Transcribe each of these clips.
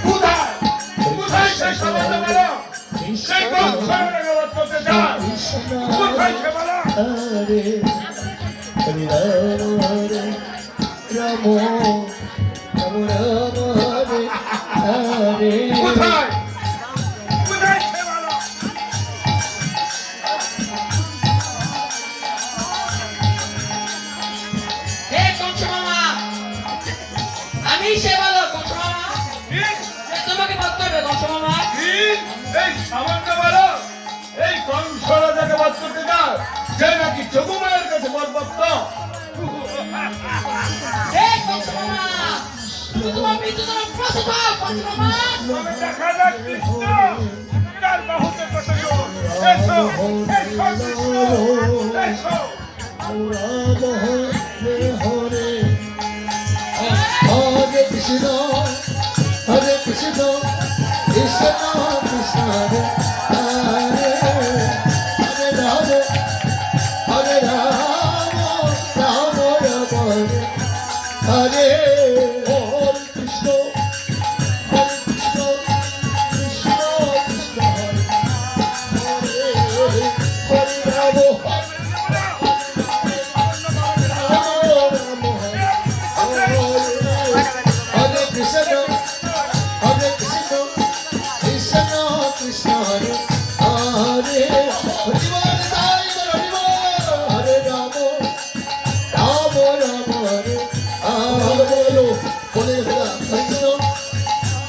কোথায় কোথায় সেই সমাজে বলো সেই কংসের বধ করতে চায় কোথায় সে বলো হরে হরে রাম রাম রাম হরে হরে কোথায় কোথায় সে বলো হে কংস মামা, আমি সে বলো কংস মামা, যে তোমাকে বধ করবে কংস মামা। এই সামান্য বলো এই কংস রাজাকে বধ করতে চায় যে নাকি যোগমায়ের কাছে বরভক্ত হে কংস মামা, তুমি তোমার মৃত্যুর প্রস্তুত হও কংস মামা। তবে দেখা যাক কৃষ্ণ তার বাহুতে কত জোর এসো এসো কৃষ্ণ এসো রাম হরে হরে হরে কৃষ্ণ কৃষ্ণ কৃষ্ণ হরে হরে হরে রাম হরে Ram Ram Ram Hare Hare Hare Krishna Krishna Krishna Krishna Hare Hare Hare Ram Hare Krishna, Krishna Hare Hare, Hare Rama, Rama Rama Hare Hare.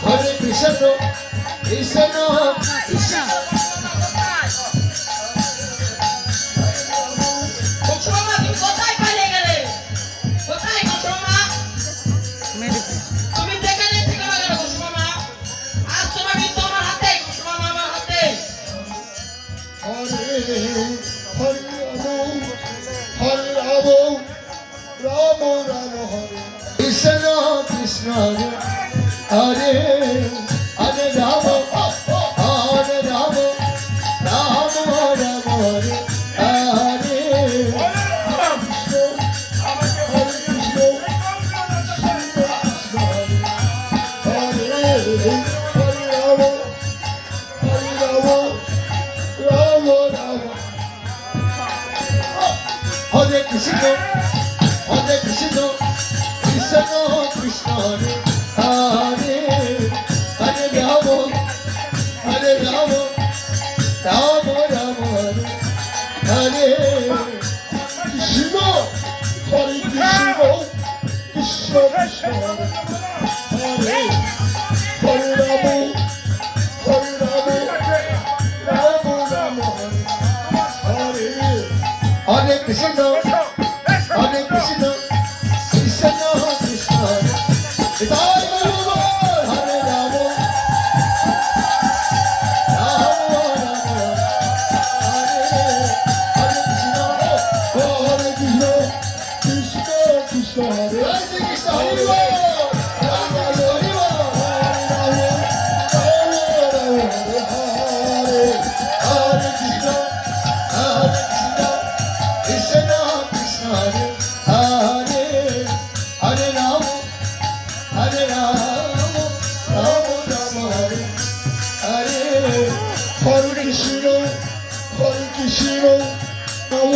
Hare Krishna, Krishna Krishna. Kansa মামা, তুমি কোথায় পালিয়ে গেলে? কোথায় কংস মামা? তুমি যেখানে থেকে না গেলে কংস মামা, আজ তোমার মৃত্যু আমার হাতে কংস মামা, আমার হাতে। Hare Hare Hare Rama Rama Rama Hare Krishna Krishna Hare Hare Rama Hare Rama Rama Rama Hare Hare Hare Krishna, Hare Krishna, Krishna Krishna Hare Hare, Hare Rama, Hare Rama, Rama Rama Hare Hare. Krishna, Hare Krishna, Krishna Krishna Hare Hare, Hare Rama, Hare Rama, Rama Rama Hare Hare. Hare Krishna, Hare Krishna, Krishna Krishna Hare Hare, Hare Rama, Rama Rama Hare Hare Krishna, Hare Krishna, Krishna Krishna Hare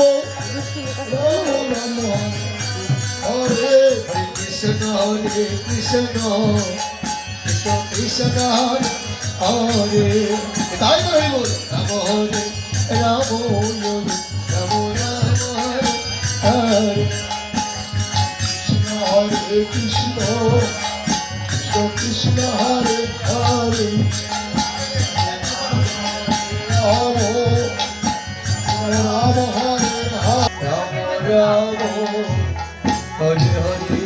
Hare Krishna, Hare Rama, Hare Krishna, Krishna Krishna Hare তাই তো হইব রাম হরে রাম রাম রাম হরে হরে কৃষ্ণ কৃষ্ণ কৃষ্ণ হরে হরে রাম রাম হরে রাম রাম হরে হরে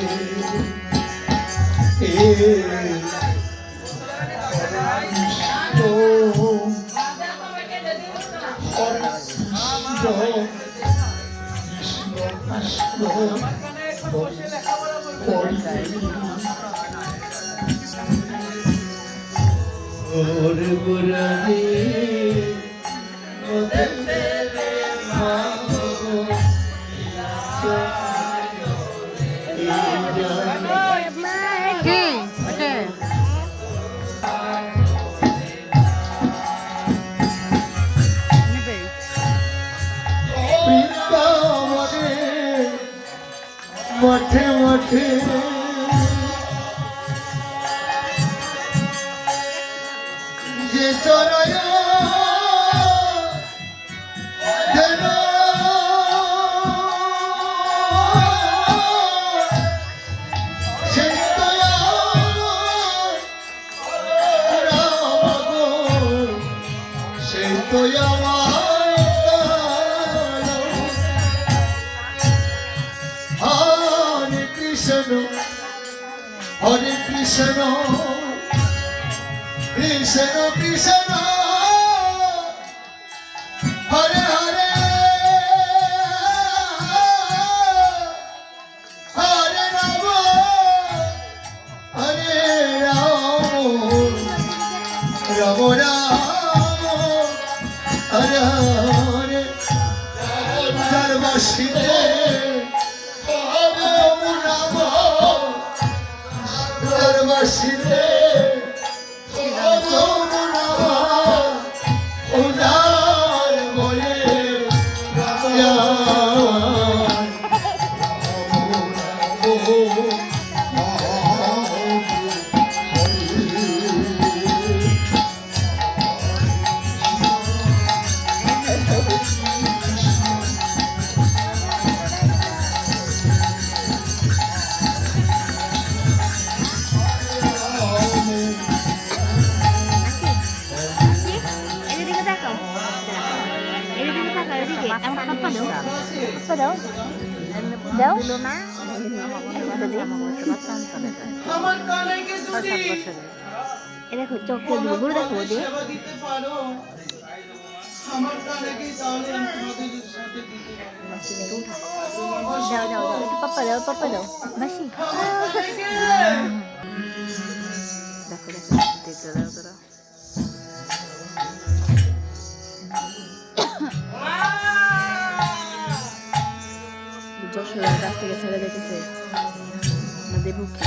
কে মুখে যে চরায় দেন সেই তো রাম গো সেই তো হরে কৃষ্ণ হরে কৃষ্ণ কৃষ্ণ কৃষ্ণ হরে হরে হরে রাম হরে রাম রাম রাম হরে হরে সর্বশিতে সর্বশিতে এদিকে তাকাও এদিকে তাকাও এদিকে আমার পাপা দাও পাপা দাও দাও দিলো না আমার কানে কে যদি এ দেখো চোখে গুরু দেখো ওদের সেবা দিতে পারো আমার কানে কি তাহলে আমি তোমাদের সাথে দিতে পারবো দাও দাও দাও একটু পাপা দাও মাসি দেখো দেখো দিতে দাও তোরা যশোরের কাছ থেকে ছেড়ে দেখেছে না দেবু কি